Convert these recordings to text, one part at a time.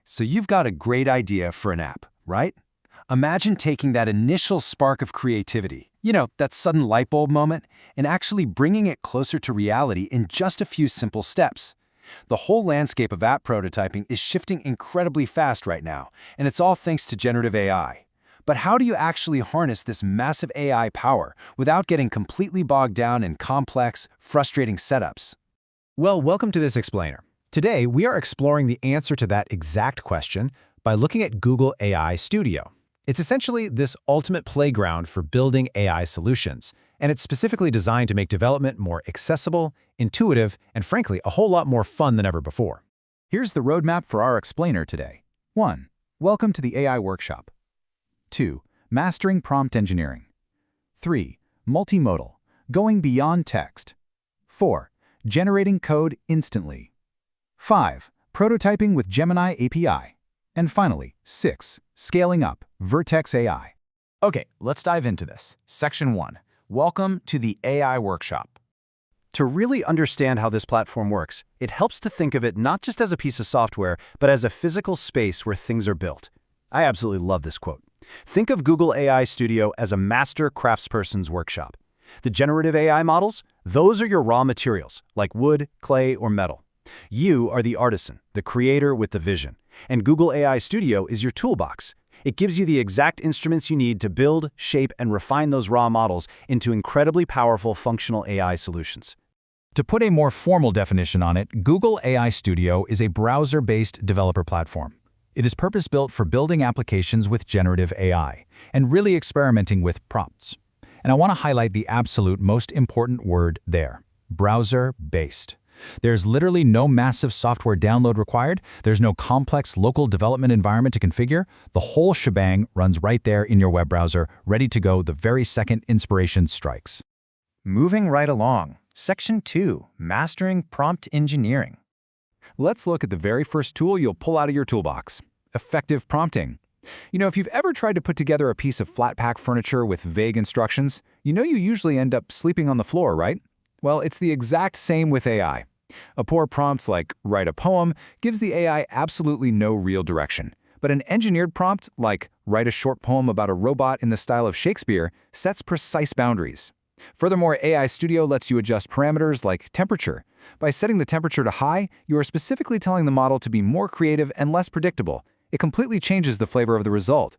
So you've got a great idea for an app, right? Imagine taking that initial spark of creativity, that sudden light bulb moment, and actually bringing it closer to reality in just a few simple steps. The whole landscape of app prototyping is shifting incredibly fast right now, and it's all thanks to generative AI. But how do you actually harness this massive AI power without getting completely bogged down in complex, frustrating setups? Well, welcome to this explainer. Today, we are exploring the answer to that exact question by looking at Google AI Studio. It's essentially this ultimate playground for building AI solutions, and it's specifically designed to make development more accessible, intuitive, and frankly, a whole lot more fun than ever before. Here's the roadmap for our explainer today. 1. Welcome to the AI workshop. 2. Mastering prompt engineering. 3. Multimodal, going beyond text. 4. Generating code instantly. 5. Prototyping with Gemini API. And finally, 6. Scaling up, Vertex AI. Okay, let's dive into this. Section 1. Welcome to the AI workshop. To really understand how this platform works, it helps to think of it not just as a piece of software, but as a physical space where things are built. I absolutely love this quote. Think of Google AI Studio as a master craftsperson's workshop. The generative AI models, those are your raw materials, like wood, clay, or metal. You are the artisan, the creator with the vision. And Google AI Studio is your toolbox. It gives you the exact instruments you need to build, shape, and refine those raw models into incredibly powerful functional AI solutions. To put a more formal definition on it, Google AI Studio is a browser-based developer platform. It is purpose-built for building applications with generative AI and really experimenting with prompts. And I want to highlight the absolute most important word there, browser-based. There's literally no massive software download required. There's no complex local development environment to configure. The whole shebang runs right there in your web browser, ready to go the very second inspiration strikes. Moving right along, Section 2, Mastering Prompt Engineering. Let's look at the very first tool you'll pull out of your toolbox, effective prompting. If you've ever tried to put together a piece of flat-pack furniture with vague instructions, you usually end up sleeping on the floor, right? Well, it's the exact same with AI. A poor prompt like write a poem gives the AI absolutely no real direction. But an engineered prompt like write a short poem about a robot in the style of Shakespeare sets precise boundaries. Furthermore, AI Studio lets you adjust parameters like temperature. By setting the temperature to high, you are specifically telling the model to be more creative and less predictable. It completely changes the flavor of the result.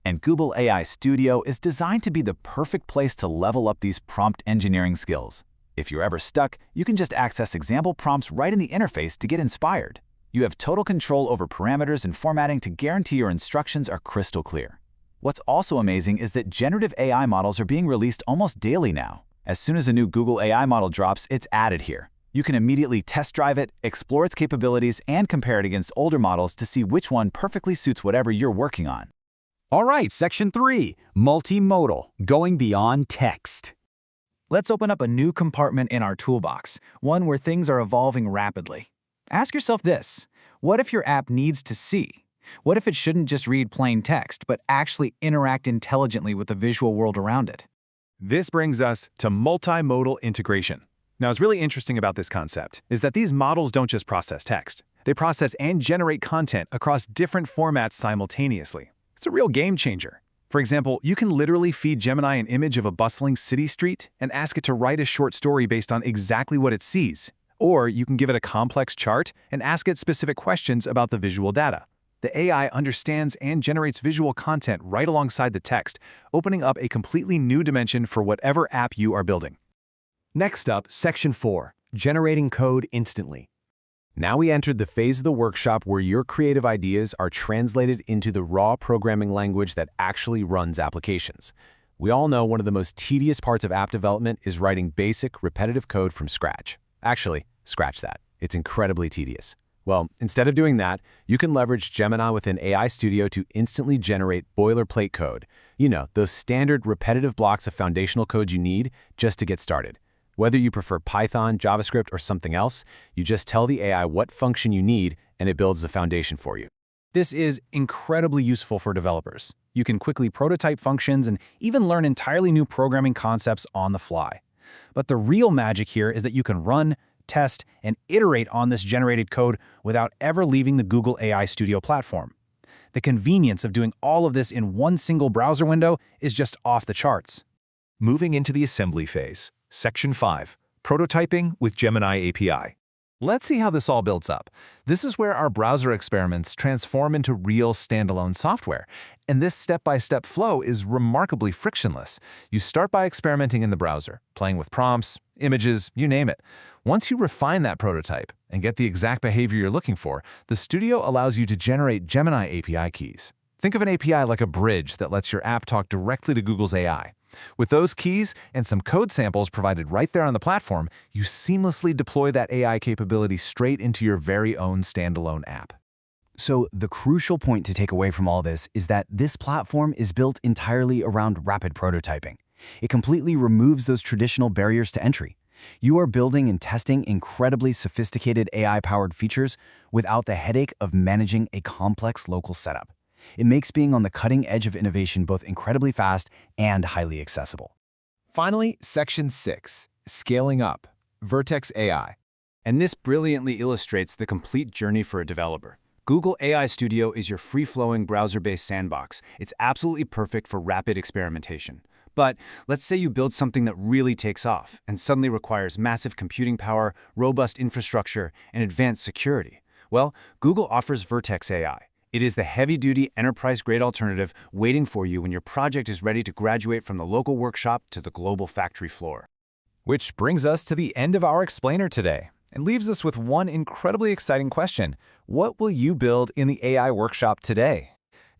And Google AI Studio is designed to be the perfect place to level up these prompt engineering skills. If you're ever stuck, you can just access example prompts right in the interface to get inspired. You have total control over parameters and formatting to guarantee your instructions are crystal clear. What's also amazing is that generative AI models are being released almost daily now. As soon as a new Google AI model drops, it's added here. You can immediately test drive it, explore its capabilities, and compare it against older models to see which one perfectly suits whatever you're working on. All right, Section 3, Multimodal, going beyond text. Let's open up a new compartment in our toolbox, one where things are evolving rapidly. Ask yourself this: what if your app needs to see? What if it shouldn't just read plain text, but actually interact intelligently with the visual world around it? This brings us to multimodal integration. Now, what's really interesting about this concept is that these models don't just process text. They process and generate content across different formats simultaneously. It's a real game changer. For example, you can literally feed Gemini an image of a bustling city street and ask it to write a short story based on exactly what it sees. Or you can give it a complex chart and ask it specific questions about the visual data. The AI understands and generates visual content right alongside the text, opening up a completely new dimension for whatever app you are building. Next up, Section 4, Generating Code Instantly. Now we entered the phase of the workshop where your creative ideas are translated into the raw programming language that actually runs applications. We all know one of the most tedious parts of app development is writing basic, repetitive code from scratch. Actually, scratch that. It's incredibly tedious. Well, instead of doing that, you can leverage Gemini within AI Studio to instantly generate boilerplate code. Those standard repetitive blocks of foundational code you need just to get started. Whether you prefer Python, JavaScript, or something else, you just tell the AI what function you need and it builds the foundation for you. This is incredibly useful for developers. You can quickly prototype functions and even learn entirely new programming concepts on the fly. But the real magic here is that you can run, test, and iterate on this generated code without ever leaving the Google AI Studio platform. The convenience of doing all of this in one single browser window is just off the charts. Moving into the assembly phase. Section 5. Prototyping with Gemini API. Let's see how this all builds up. This is where our browser experiments transform into real standalone software. And this step-by-step flow is remarkably frictionless. You start by experimenting in the browser, playing with prompts, images, you name it. Once you refine that prototype and get the exact behavior you're looking for, the studio allows you to generate Gemini API keys. Think of an API like a bridge that lets your app talk directly to Google's AI. With those keys and some code samples provided right there on the platform, you seamlessly deploy that AI capability straight into your very own standalone app. So the crucial point to take away from all this is that this platform is built entirely around rapid prototyping. It completely removes those traditional barriers to entry. You are building and testing incredibly sophisticated AI-powered features without the headache of managing a complex local setup. It makes being on the cutting edge of innovation both incredibly fast and highly accessible. Finally, Section 6, Scaling Up, Vertex AI. And this brilliantly illustrates the complete journey for a developer. Google AI Studio is your free-flowing browser-based sandbox. It's absolutely perfect for rapid experimentation. But let's say you build something that really takes off and suddenly requires massive computing power, robust infrastructure, and advanced security. Well, Google offers Vertex AI. It is the heavy-duty, enterprise-grade alternative waiting for you when your project is ready to graduate from the local workshop to the global factory floor. Which brings us to the end of our explainer today, and leaves us with one incredibly exciting question. What will you build in the AI workshop today?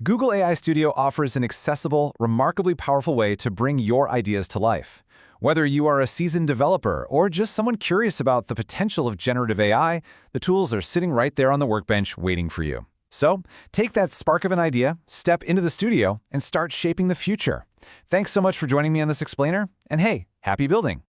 Google AI Studio offers an accessible, remarkably powerful way to bring your ideas to life. Whether you are a seasoned developer or just someone curious about the potential of generative AI, the tools are sitting right there on the workbench waiting for you. So, take that spark of an idea, step into the studio, and start shaping the future. Thanks so much for joining me on this explainer, and hey, happy building!